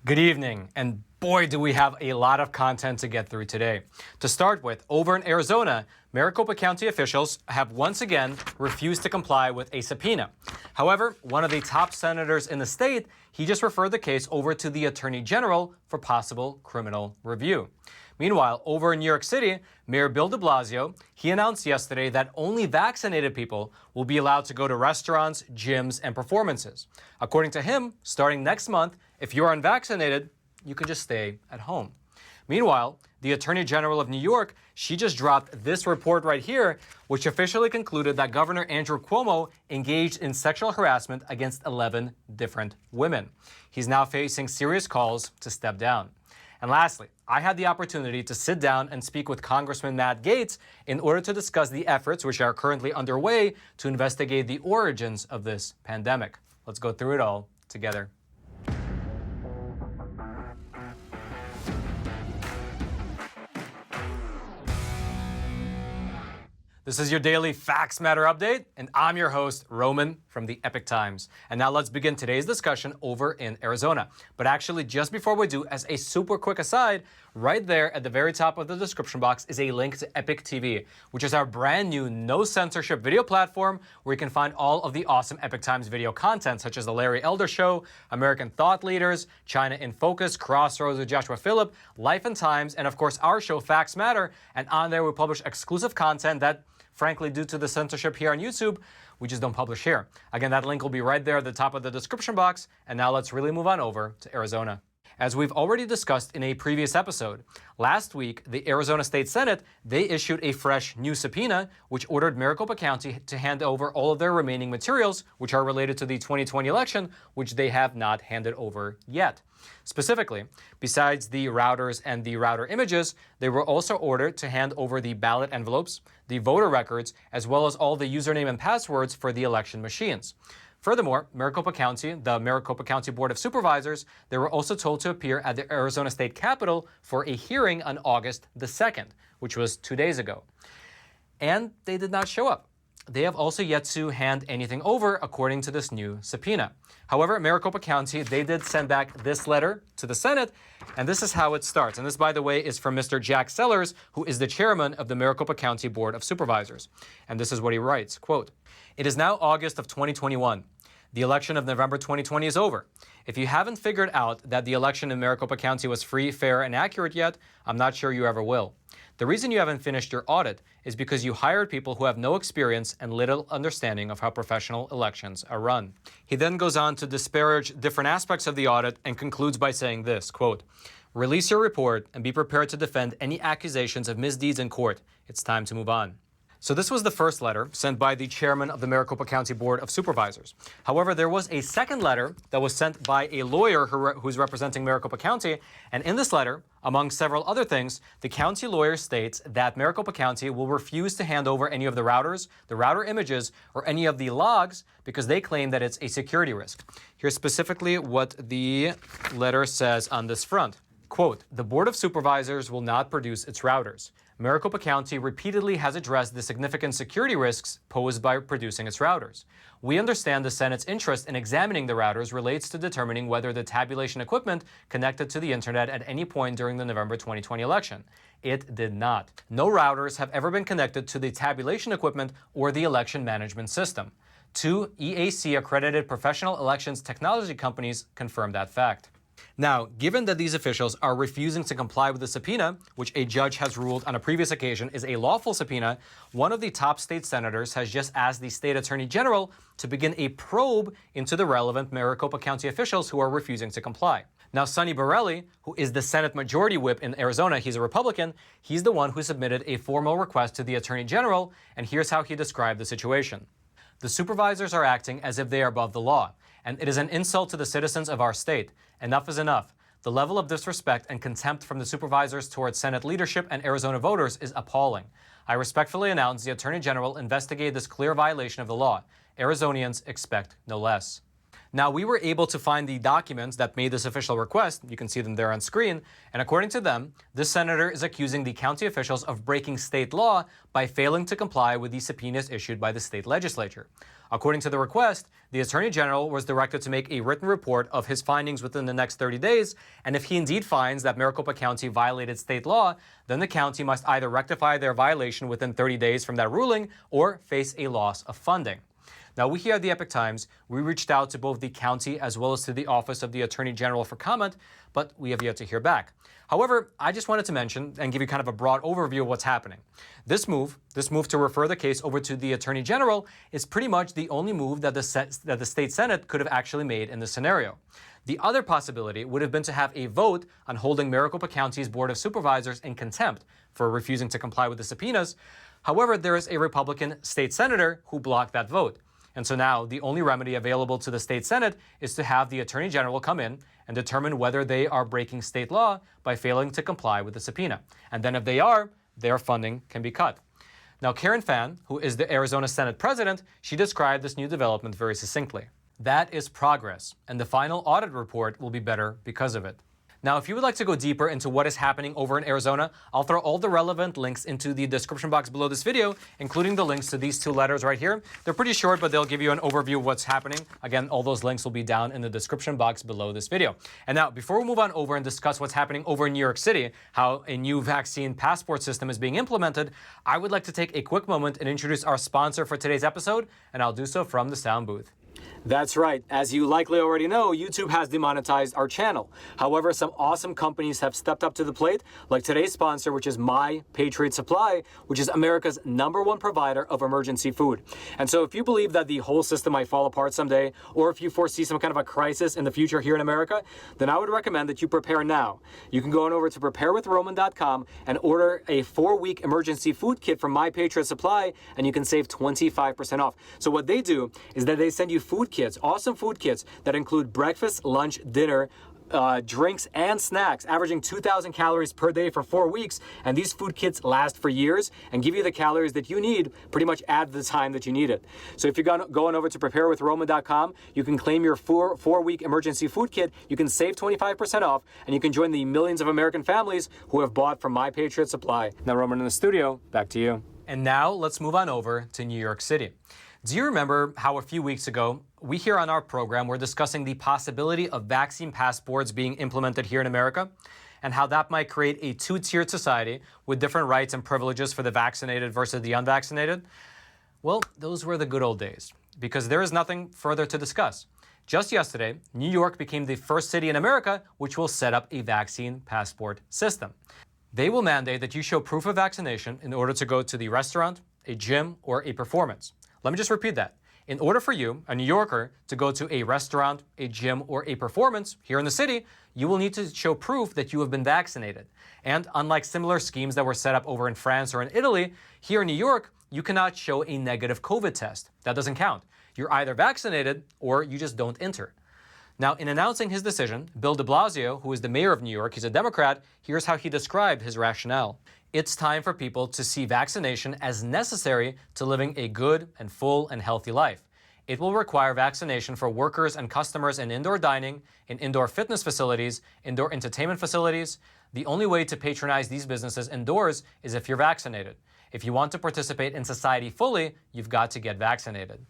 Good evening, and boy do we have a lot of content to get through today. To start with, over in Arizona, Maricopa County officials have once again refused to comply with a subpoena. However, one of the top senators in the state, he just referred the case over to the Attorney General for possible criminal review. Meanwhile, over in New York City, Mayor Bill de Blasio, he announced yesterday that only vaccinated people will be allowed to go to restaurants, gyms, and performances. According to him, starting next month, if you're unvaccinated, you can just stay at home. Meanwhile, the Attorney General of New York, she just dropped this report right here, which officially concluded that Governor Andrew Cuomo engaged in sexual harassment against 11 different women. He's now facing serious calls to step down. And lastly, I had the opportunity to sit down and speak with Congressman Matt Gaetz in order to discuss the efforts which are currently underway to investigate the origins of this pandemic. Let's go through it all together. This is your daily Facts Matter update, and I'm your host, Roman from the Epoch Times. And now let's begin today's discussion over in Arizona. But actually, just before we do, as a super quick aside, right there at the very top of the description box is a link to Epoch TV, which is our brand new no censorship video platform where you can find all of the awesome Epoch Times video content, such as The Larry Elder Show, American Thought Leaders, China in Focus, Crossroads with Joshua Phillip, Life and Times, and of course our show, Facts Matter. And on there we publish exclusive content that, frankly, due to the censorship here on YouTube, we just don't publish here. Again, that link will be right there at the top of the description box. And now let's really move on over to Arizona. As we've already discussed in a previous episode, last week, the Arizona State Senate, they issued a fresh new subpoena, which ordered Maricopa County to hand over all of their remaining materials, which are related to the 2020 election, which they have not handed over yet. Specifically, besides the routers and the router images, they were also ordered to hand over the ballot envelopes, the voter records, as well as all the username and passwords for the election machines. Furthermore, the Maricopa County Board of Supervisors, they were also told to appear at the Arizona State Capitol for a hearing on August the 2nd, which was 2 days ago. And they did not show up. They have also yet to hand anything over according to this new subpoena. However, Maricopa County, they did send back this letter to the Senate, and this is how it starts. And this, by the way, is from Mr. Jack Sellers, who is the chairman of the Maricopa County Board of Supervisors. And this is what he writes, quote, "It is now August of 2021. The election of November 2020 is over. If you haven't figured out that the election in Maricopa County was free, fair, and accurate yet, I'm not sure you ever will. The reason you haven't finished your audit is because you hired people who have no experience and little understanding of how professional elections are run." He then goes on to disparage different aspects of the audit and concludes by saying this, quote, "Release your report and be prepared to defend any accusations of misdeeds in court. It's time to move on." So this was the first letter sent by the chairman of the Maricopa County Board of Supervisors. However, there was a second letter that was sent by a lawyer who's representing Maricopa County. And in this letter, among several other things, the county lawyer states that Maricopa County will refuse to hand over any of the routers, the router images, or any of the logs because they claim that it's a security risk. Here's specifically what the letter says on this front. Quote, "The Board of Supervisors will not produce its routers. Maricopa County repeatedly has addressed the significant security risks posed by producing its routers. We understand the Senate's interest in examining the routers relates to determining whether the tabulation equipment connected to the internet at any point during the November 2020 election. It did not. No routers have ever been connected to the tabulation equipment or the election management system. 2 EAC-accredited professional elections technology companies confirm that fact." Now, given that these officials are refusing to comply with the subpoena, which a judge has ruled on a previous occasion is a lawful subpoena, one of the top state senators has just asked the state attorney general to begin a probe into the relevant Maricopa County officials who are refusing to comply. Now, Sonny Borelli, who is the Senate Majority Whip in Arizona, he's a Republican, he's the one who submitted a formal request to the attorney general, and here's how he described the situation. "The supervisors are acting as if they are above the law, and it is an insult to the citizens of our state. Enough is enough. The level of disrespect and contempt from the supervisors towards Senate leadership and Arizona voters is appalling. I respectfully announce the Attorney General investigate this clear violation of the law. Arizonians expect no less." Now, we were able to find the documents that made this official request. You can see them there on screen. And according to them, this senator is accusing the county officials of breaking state law by failing to comply with the subpoenas issued by the state legislature. According to the request, the Attorney General was directed to make a written report of his findings within the next 30 days, and if he indeed finds that Maricopa County violated state law, then the county must either rectify their violation within 30 days from that ruling or face a loss of funding. Now, we here at the Epoch Times, we reached out to both the county as well as to the Office of the Attorney General for comment, but we have yet to hear back. However, I just wanted to mention and give you kind of a broad overview of what's happening. This move to refer the case over to the Attorney General is pretty much the only move that the State Senate could have actually made in this scenario. The other possibility would have been to have a vote on holding Maricopa County's Board of Supervisors in contempt for refusing to comply with the subpoenas. However, there is a Republican state senator who blocked that vote. And so now the only remedy available to the state Senate is to have the Attorney General come in and determine whether they are breaking state law by failing to comply with the subpoena. And then if they are, their funding can be cut. Now, Karen Fann, who is the Arizona Senate president, she described this new development very succinctly. That is progress, and the final audit report will be better because of it. Now, if you would like to go deeper into what is happening over in Arizona, I'll throw all the relevant links into the description box below this video, including the links to these two letters right here. They're pretty short, but they'll give you an overview of what's happening. Again, all those links will be down in the description box below this video. And now, before we move on over and discuss what's happening over in New York City, how a new vaccine passport system is being implemented, I would like to take a quick moment and introduce our sponsor for today's episode, and I'll do so from the sound booth. That's right. As you likely already know, YouTube has demonetized our channel. However, some awesome companies have stepped up to the plate, like today's sponsor, which is Patriot Supply, which is America's #1 provider of emergency food. And so if you believe that the whole system might fall apart someday, or if you foresee some kind of a crisis in the future here in America, then I would recommend that you prepare now. You can go on over to preparewithroman.com and order a 4-week emergency food kit from Patriot Supply, and you can save 25% off. So what they do is that they send you food kits, awesome food kits that include breakfast, lunch, dinner, drinks, and snacks, averaging 2,000 calories per day for 4 weeks. And these food kits last for years and give you the calories that you need pretty much at the time that you need it. So if you're going over to preparewithroman.com, you can claim your 4-week emergency food kit. You can save 25% off, and you can join the millions of American families who have bought from Patriot Supply. Now, Roman in the studio, back to you. And now let's move on over to New York City. Do you remember how a few weeks ago, we here on our program were discussing the possibility of vaccine passports being implemented here in America, and how that might create a two-tiered society with different rights and privileges for the vaccinated versus the unvaccinated? Well, those were the good old days, because there is nothing further to discuss. Just yesterday, New York became the first city in America which will set up a vaccine passport system. They will mandate that you show proof of vaccination in order to go to the restaurant, a gym, or a performance. Let me just repeat that. In order for you, a New Yorker, to go to a restaurant, a gym, or a performance here in the city, you will need to show proof that you have been vaccinated. And unlike similar schemes that were set up over in France or in Italy, here in New York, you cannot show a negative COVID test. That doesn't count. You're either vaccinated or you just don't enter. Now, in announcing his decision, Bill de Blasio, who is the mayor of New York, he's a Democrat, here's how he described his rationale. It's time for people to see vaccination as necessary to living a good and full and healthy life. It will require vaccination for workers and customers in indoor dining, in indoor fitness facilities, indoor entertainment facilities. The only way to patronize these businesses indoors is if you're vaccinated. If you want to participate in society fully, you've got to get vaccinated.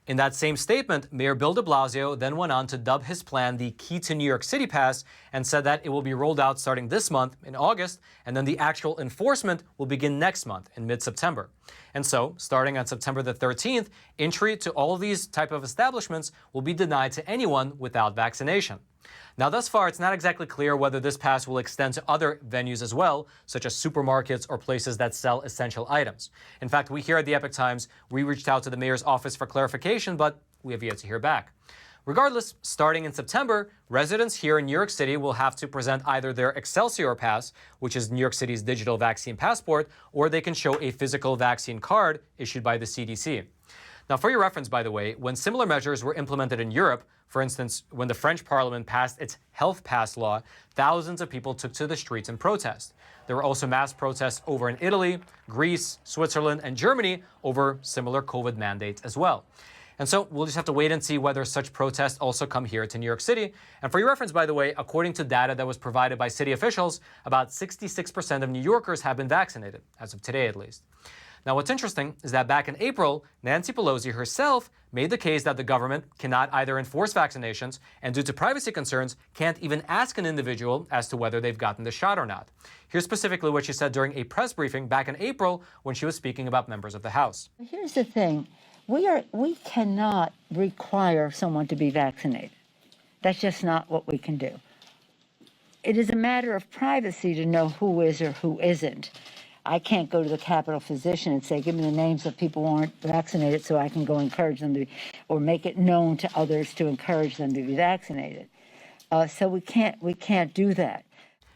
In that same statement, Mayor Bill de Blasio then went on to dub his plan the Key to New York City Pass and said that it will be rolled out starting this month in August, and then the actual enforcement will begin next month in mid-September. And so, starting on September the 13th, entry to all of these type of establishments will be denied to anyone without vaccination. Now, thus far, it's not exactly clear whether this pass will extend to other venues as well, such as supermarkets or places that sell essential items. In fact, we here at the Epoch Times, we reached out to the mayor's office for clarification, but we have yet to hear back. Regardless, starting in September, residents here in New York City will have to present either their Excelsior Pass, which is New York City's digital vaccine passport, or they can show a physical vaccine card issued by the CDC. Now, for your reference, by the way, when similar measures were implemented in Europe, for instance, when the French Parliament passed its Health Pass law, thousands of people took to the streets in protest. There were also mass protests over in Italy, Greece, Switzerland, and Germany over similar COVID mandates as well. And so we'll just have to wait and see whether such protests also come here to New York City. And for your reference, by the way, according to data that was provided by city officials, about 66% of New Yorkers have been vaccinated, as of today at least. Now, what's interesting is that back in April, Nancy Pelosi herself made the case that the government cannot either enforce vaccinations and, due to privacy concerns, can't even ask an individual as to whether they've gotten the shot or not. Here's specifically what she said during a press briefing back in April when she was speaking about members of the House. Here's the thing. We cannot require someone to be vaccinated. That's just not what we can do. It is a matter of privacy to know who is or who isn't. I can't go to the Capitol physician and say, give me the names of people who aren't vaccinated so I can go encourage them to, or make it known to others to encourage them to be vaccinated. So we can't do that.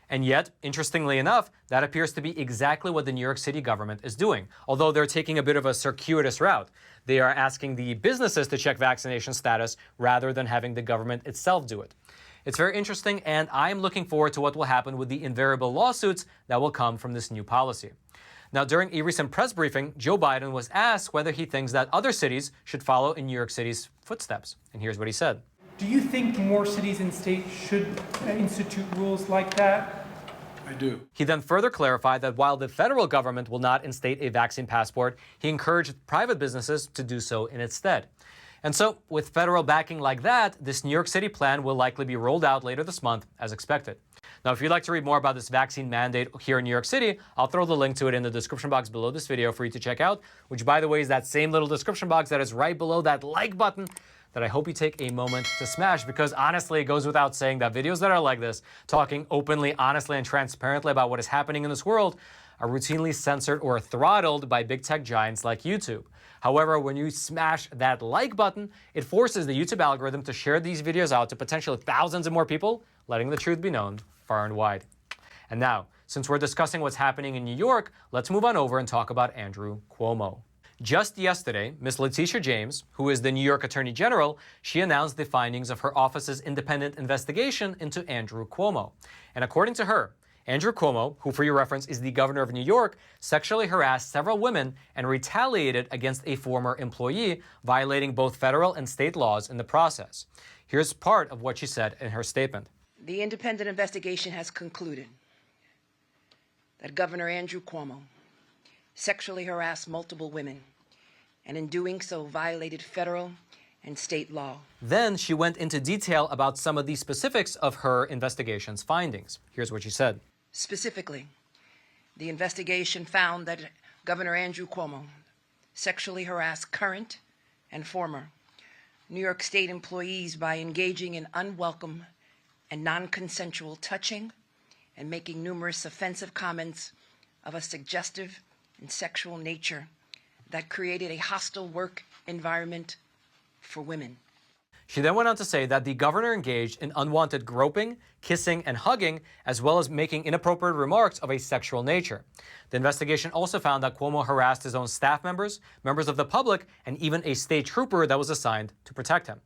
And yet, interestingly enough, that appears to be exactly what the New York City government is doing, although they're taking a bit of a circuitous route. They are asking the businesses to check vaccination status rather than having the government itself do it. It's very interesting, and I'm looking forward to what will happen with the invariable lawsuits that will come from this new policy. Now, during a recent press briefing, Joe Biden was asked whether he thinks that other cities should follow in New York City's footsteps. And here's what he said. Do you think more cities and states should institute rules like that? I do. He then further clarified that while the federal government will not instate a vaccine passport, he encouraged private businesses to do so in its stead. And so, with federal backing like that, this New York City plan will likely be rolled out later this month, as expected. Now, if you'd like to read more about this vaccine mandate here in New York City, I'll throw the link to it in the description box below this video for you to check out, which, by the way, is that same little description box that is right below that like button that I hope you take a moment to smash, because honestly, it goes without saying that videos that are like this, talking openly, honestly, and transparently about what is happening in this world, are routinely censored or throttled by big tech giants like YouTube. However, when you smash that like button, it forces the YouTube algorithm to share these videos out to potentially thousands of more people, letting the truth be known far and wide. And now, since we're discussing what's happening in New York, let's move on over and talk about Andrew Cuomo. Just yesterday, Ms. Letitia James, who is the New York Attorney General, she announced the findings of her office's independent investigation into Andrew Cuomo. And according to her, Andrew Cuomo, who for your reference is the governor of New York, sexually harassed several women and retaliated against a former employee, violating both federal and state laws in the process. Here's part of what she said in her statement. The independent investigation has concluded that Governor Andrew Cuomo sexually harassed multiple women, and in doing so violated federal and state law. Then she went into detail about some of the specifics of her investigation's findings. Here's what she said. Specifically, the investigation found that Governor Andrew Cuomo sexually harassed current and former New York State employees by engaging in unwelcome and non-consensual touching and making numerous offensive comments of a suggestive and sexual nature that created a hostile work environment for women. She then went on to say that the governor engaged in unwanted groping, kissing, and hugging, as well as making inappropriate remarks of a sexual nature. The investigation also found that Cuomo harassed his own staff members, members of the public, and even a state trooper that was assigned to protect him.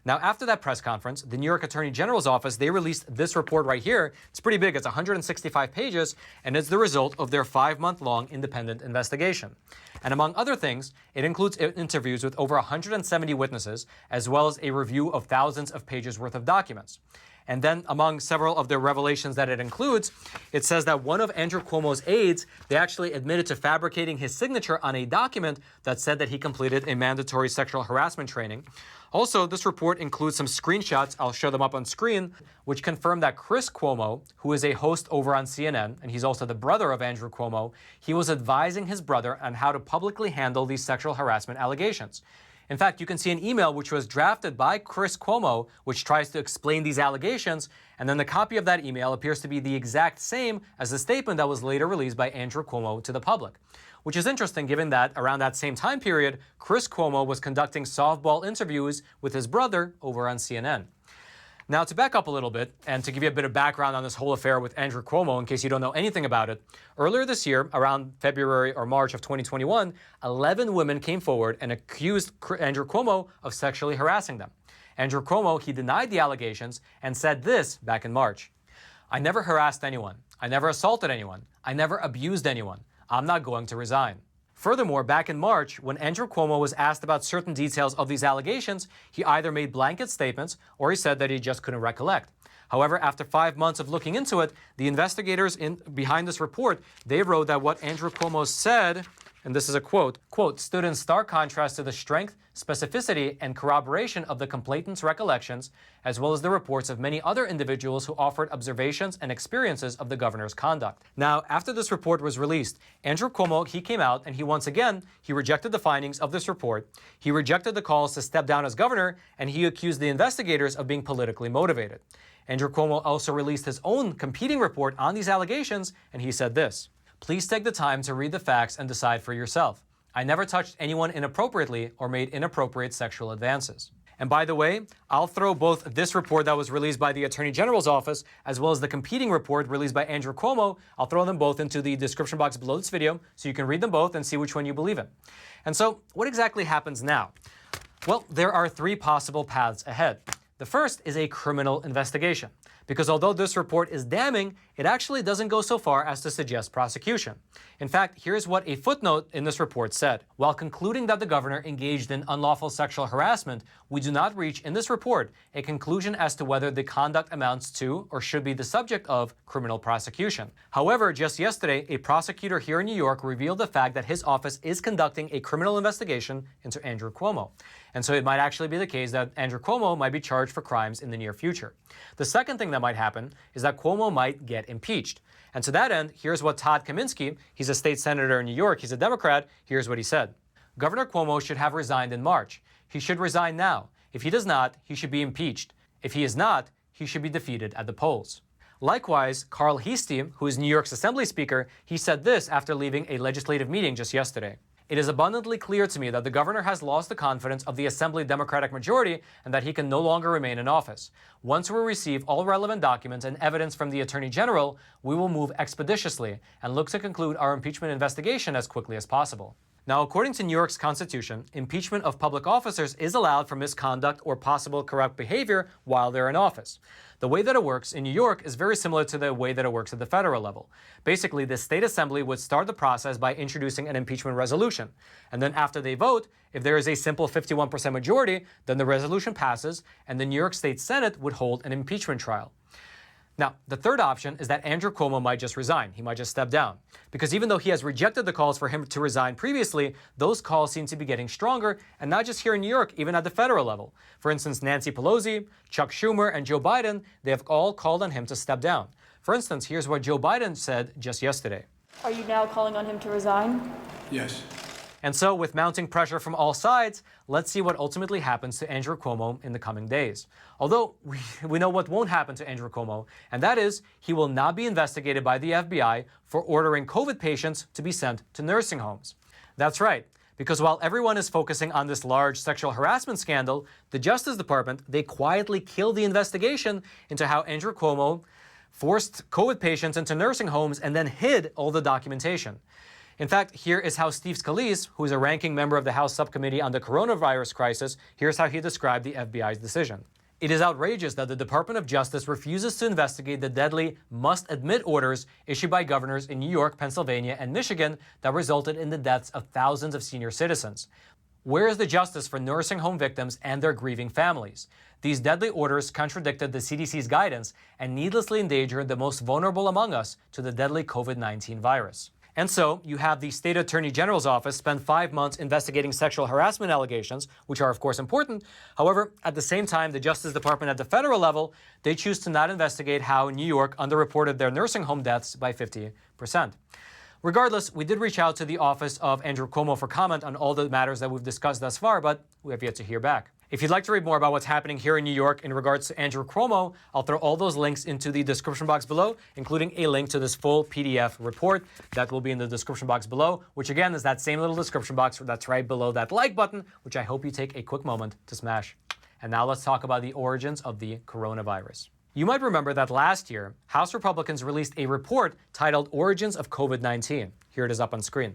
Now, after that press conference, the New York Attorney General's office, they released this report right here. It's pretty big. It's 165 pages, and it's the result of their 5-month-long independent investigation. And among other things, it includes interviews with over 170 witnesses, as well as a review of thousands of pages worth of documents. And then among several of the revelations that it includes, it says that one of Andrew Cuomo's aides, they actually admitted to fabricating his signature on a document that said that he completed a mandatory sexual harassment training. Also, this report includes some screenshots, I'll show them up on screen, which confirm that Chris Cuomo, who is a host over on CNN, and he's also the brother of Andrew Cuomo, he was advising his brother on how to publicly handle these sexual harassment allegations. In fact, you can see an email which was drafted by Chris Cuomo, which tries to explain these allegations, and then the copy of that email appears to be the exact same as the statement that was later released by Andrew Cuomo to the public. Which is interesting given that around that same time period, Chris Cuomo was conducting softball interviews with his brother over on CNN. Now, to back up a little bit and to give you a bit of background on this whole affair with Andrew Cuomo, in case you don't know anything about it, earlier this year, around February or March of 2021, 11 women came forward and accused Andrew Cuomo of sexually harassing them. Andrew Cuomo, he denied the allegations and said this back in March. "I never harassed anyone. I never assaulted anyone. I never abused anyone. I'm not going to resign." Furthermore, back in March, when Andrew Cuomo was asked about certain details of these allegations, he either made blanket statements or he said that he just couldn't recollect. However, after 5 months of looking into it, the investigators behind this report, they wrote that what Andrew Cuomo said, and this is a quote, stood in stark contrast to the strength, specificity, and corroboration of the complainant's recollections, as well as the reports of many other individuals who offered observations and experiences of the governor's conduct. Now, after this report was released, Andrew Cuomo, he came out and he rejected the findings of this report. He rejected the calls to step down as governor, and he accused the investigators of being politically motivated. Andrew Cuomo also released his own competing report on these allegations, and he said this: "Please take the time to read the facts and decide for yourself. I never touched anyone inappropriately or made inappropriate sexual advances." And by the way, I'll throw both this report that was released by the Attorney General's office as well as the competing report released by Andrew Cuomo, I'll throw them both into the description box below this video so you can read them both and see which one you believe in. And so, what exactly happens now? Well, there are 3 possible paths ahead. The first is a criminal investigation, because although this report is damning, it actually doesn't go so far as to suggest prosecution. In fact, here's what a footnote in this report said. While concluding that the governor engaged in unlawful sexual harassment, we do not reach in this report a conclusion as to whether the conduct amounts to or should be the subject of criminal prosecution. However, just yesterday, a prosecutor here in New York revealed the fact that his office is conducting a criminal investigation into Andrew Cuomo. And so it might actually be the case that Andrew Cuomo might be charged for crimes in the near future. The second thing that might happen is that Cuomo might get impeached. And to that end, here's what Todd Kaminsky, he's a state senator in New York, he's a Democrat, here's what he said. Governor Cuomo should have resigned in March. He should resign now. If he does not, he should be impeached. If he is not, he should be defeated at the polls. Likewise, Carl Heastie, who is New York's Assembly Speaker, he said this after leaving a legislative meeting just yesterday. It is abundantly clear to me that the governor has lost the confidence of the Assembly Democratic majority and that he can no longer remain in office. Once we receive all relevant documents and evidence from the Attorney General, we will move expeditiously and look to conclude our impeachment investigation as quickly as possible. Now, according to New York's Constitution, impeachment of public officers is allowed for misconduct or possible corrupt behavior while they're in office. The way that it works in New York is very similar to the way that it works at the federal level. Basically, the state assembly would start the process by introducing an impeachment resolution. And then after they vote, if there is a simple 51% majority, then the resolution passes and the New York State Senate would hold an impeachment trial. Now, the third option is that Andrew Cuomo might just resign. He might just step down. Because even though he has rejected the calls for him to resign previously, those calls seem to be getting stronger, and not just here in New York, even at the federal level. For instance, Nancy Pelosi, Chuck Schumer, and Joe Biden, they have all called on him to step down. For instance, here's what Joe Biden said just yesterday. Are you now calling on him to resign? Yes. And so, with mounting pressure from all sides, let's see what ultimately happens to Andrew Cuomo in the coming days. Although, we know what won't happen to Andrew Cuomo, and that is, he will not be investigated by the FBI for ordering COVID patients to be sent to nursing homes. That's right, because while everyone is focusing on this large sexual harassment scandal, the Justice Department, they quietly killed the investigation into how Andrew Cuomo forced COVID patients into nursing homes and then hid all the documentation. In fact, here is how Steve Scalise, who is a ranking member of the House Subcommittee on the Coronavirus Crisis, here's how he described the FBI's decision. It is outrageous that the Department of Justice refuses to investigate the deadly must-admit orders issued by governors in New York, Pennsylvania, and Michigan that resulted in the deaths of thousands of senior citizens. Where is the justice for nursing home victims and their grieving families? These deadly orders contradicted the CDC's guidance and needlessly endangered the most vulnerable among us to the deadly COVID-19 virus. And so, you have the State Attorney General's office spend 5 months investigating sexual harassment allegations, which are of course important. However, at the same time, the Justice Department at the federal level, they choose to not investigate how New York underreported their nursing home deaths by 50%. Regardless, we did reach out to the office of Andrew Cuomo for comment on all the matters that we've discussed thus far, but we have yet to hear back. If you'd like to read more about what's happening here in New York in regards to Andrew Cuomo, I'll throw all those links into the description box below, including a link to this full PDF report that will be in the description box below, which again is that same little description box that's right below that like button, which I hope you take a quick moment to smash. And now let's talk about the origins of the coronavirus. You might remember that last year, House Republicans released a report titled Origins of COVID-19. Here it is up on screen.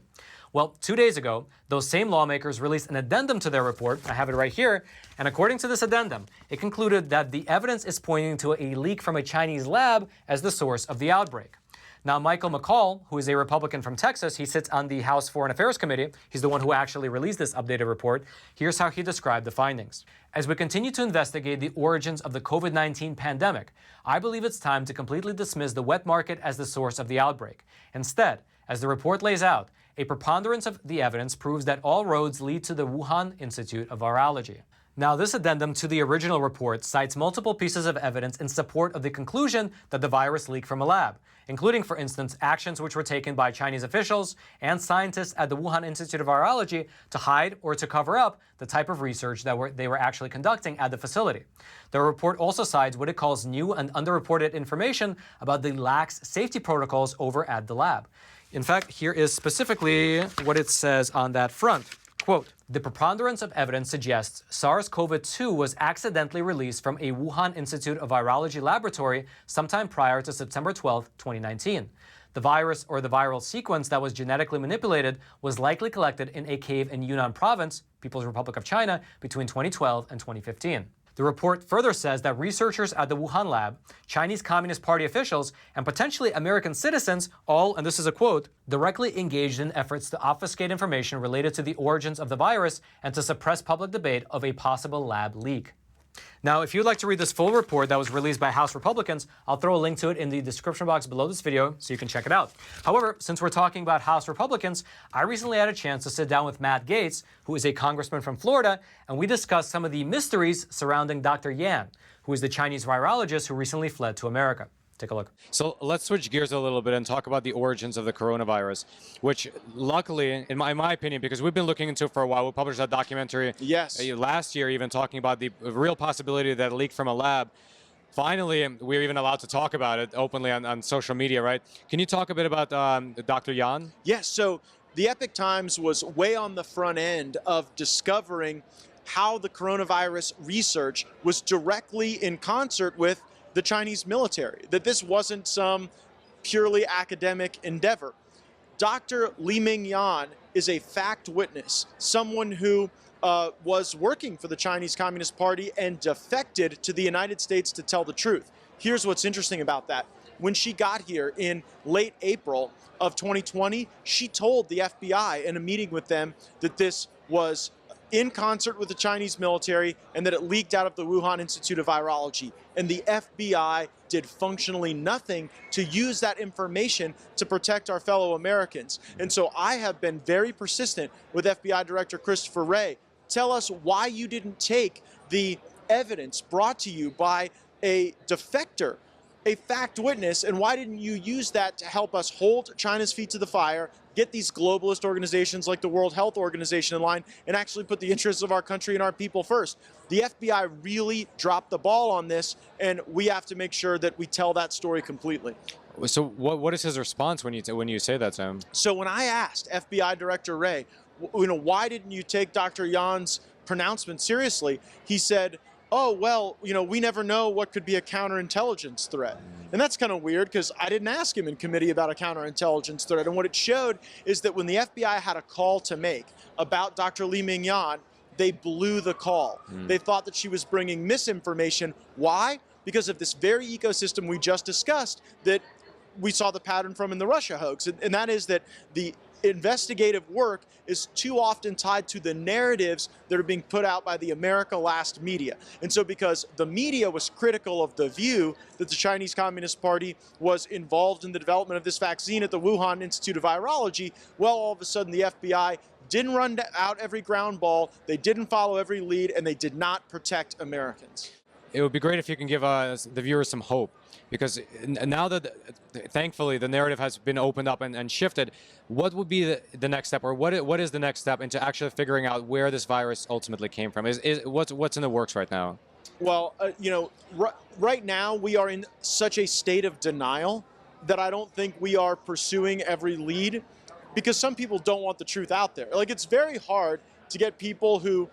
Well, 2 days ago, those same lawmakers released an addendum to their report. I have it right here. And according to this addendum, it concluded that the evidence is pointing to a leak from a Chinese lab as the source of the outbreak. Now, Michael McCall, who is a Republican from Texas, he sits on the House Foreign Affairs Committee. He's the one who actually released this updated report. Here's how he described the findings. As we continue to investigate the origins of the COVID-19 pandemic, I believe it's time to completely dismiss the wet market as the source of the outbreak. Instead, as the report lays out, a preponderance of the evidence proves that all roads lead to the Wuhan Institute of Virology. Now, this addendum to the original report cites multiple pieces of evidence in support of the conclusion that the virus leaked from a lab, including, for instance, actions which were taken by Chinese officials and scientists at the Wuhan Institute of Virology to hide or to cover up the type of research that they were actually conducting at the facility. The report also cites what it calls new and underreported information about the lax safety protocols over at the lab. In fact, here is specifically what it says on that front. Quote, the preponderance of evidence suggests SARS-CoV-2 was accidentally released from a Wuhan Institute of Virology laboratory sometime prior to September 12, 2019. The virus or the viral sequence that was genetically manipulated was likely collected in a cave in Yunnan Province, People's Republic of China, between 2012 and 2015. The report further says that researchers at the Wuhan lab, Chinese Communist Party officials, and potentially American citizens all, and this is a quote, directly engaged in efforts to obfuscate information related to the origins of the virus and to suppress public debate of a possible lab leak. Now, if you'd like to read this full report that was released by House Republicans, I'll throw a link to it in the description box below this video so you can check it out. However, since we're talking about House Republicans, I recently had a chance to sit down with Matt Gaetz, who is a congressman from Florida, and we discussed some of the mysteries surrounding Dr. Yan, who is the Chinese virologist who recently fled to America. Take a look. So let's switch gears a little bit and talk about the origins of the coronavirus, which luckily, in my opinion, because we've been looking into it for a while, we published that documentary last year even talking about the real possibility that it leaked from a lab. Finally, we're even allowed to talk about it openly on social media, right? Can you talk a bit about Dr. Yan? Yes, so the Epoch Times was way on the front end of discovering how the coronavirus research was directly in concert with the Chinese military, that this wasn't some purely academic endeavor. Dr. Li-Meng Yan is a fact witness, someone who was working for the Chinese Communist Party and defected to the United States to tell the truth. Here's what's interesting about that. When she got here in late April of 2020, she told the FBI in a meeting with them that this was in concert with the Chinese military and that it leaked out of the Wuhan Institute of Virology. And the FBI did functionally nothing to use that information to protect our fellow Americans. And so I have been very persistent with FBI Director Christopher Wray. Tell us why you didn't take the evidence brought to you by a defector, a fact witness, and why didn't you use that to help us hold China's feet to the fire, get these globalist organizations like the World Health Organization in line, and actually put the interests of our country and our people first? The FBI really dropped the ball on this, and we have to make sure that we tell that story completely. So what is his response when you say that to him? So when I asked FBI Director Wray, why didn't you take Dr. Yan's pronouncement seriously? He said, oh, well, we never know what could be a counterintelligence threat. And that's kind of weird because I didn't ask him in committee about a counterintelligence threat. And what it showed is that when the FBI had a call to make about Dr. Li-Meng Yan, they blew the call. They thought that she was bringing misinformation. Why? Because of this very ecosystem we just discussed that we saw the pattern from in the Russia hoax. And that is that the investigative work is too often tied to the narratives that are being put out by the America Last media. And so because the media was critical of the view that the Chinese Communist Party was involved in the development of this vaccine at the Wuhan Institute of Virology, well, all of a sudden the FBI didn't run out every ground ball, they didn't follow every lead, and they did not protect Americans. It would be great if you can give the viewers some hope, because now that, thankfully, the narrative has been opened up and shifted, what would be the next step, or what is the next step into actually figuring out where this virus ultimately came from? What's in the works right now? Well, right now we are in such a state of denial that I don't think we are pursuing every lead, because some people don't want the truth out there. Like, it's very hard to get people who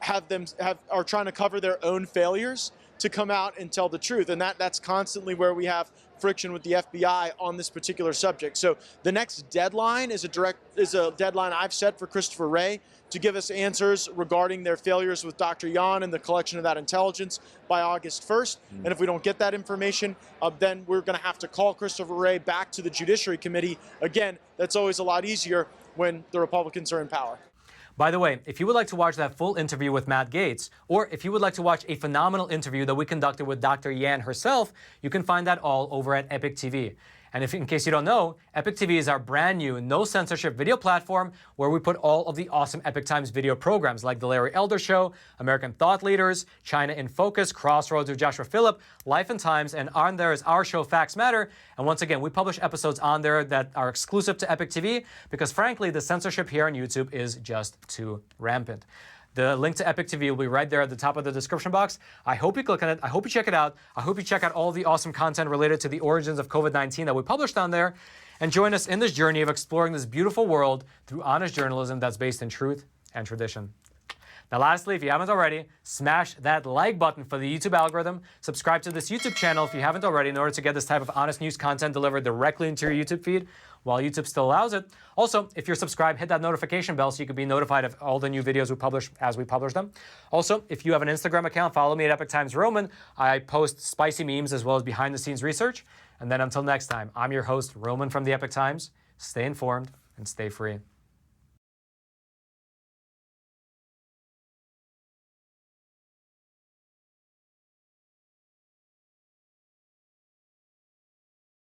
are trying to cover their own failures to come out and tell the truth. And that's constantly where we have friction with the FBI on this particular subject. So the next deadline is a deadline I've set for Christopher Wray to give us answers regarding their failures with Dr. Yan and the collection of that intelligence by August 1st. And if we don't get that information, then we're going to have to call Christopher Wray back to the Judiciary Committee. Again, that's always a lot easier when the Republicans are in power. By the way, if you would like to watch that full interview with Matt Gaetz, or if you would like to watch a phenomenal interview that we conducted with Dr. Yan herself, you can find that all over at Epoch TV. And if, in case you don't know, Epoch TV is our brand new, no censorship video platform where we put all of the awesome Epoch Times video programs like The Larry Elder Show, American Thought Leaders, China in Focus, Crossroads with Joshua Phillip, Life and Times, and on there is our show, Facts Matter. And once again, we publish episodes on there that are exclusive to Epoch TV because, frankly, the censorship here on YouTube is just too rampant. The link to Epoch TV will be right there at the top of the description box. I hope you click on it. I hope you check it out. I hope you check out all the awesome content related to the origins of COVID-19 that we published on there. And join us in this journey of exploring this beautiful world through honest journalism that's based in truth and tradition. Now, lastly, if you haven't already, smash that like button for the YouTube algorithm. Subscribe to this YouTube channel if you haven't already in order to get this type of honest news content delivered directly into your YouTube feed while YouTube still allows it. Also, if you're subscribed, hit that notification bell so you can be notified of all the new videos we publish as we publish them. Also, if you have an Instagram account, follow me at Epoch Times Roman. I post spicy memes as well as behind-the-scenes research. And then until next time, I'm your host, Roman from the Epoch Times. Stay informed and stay free.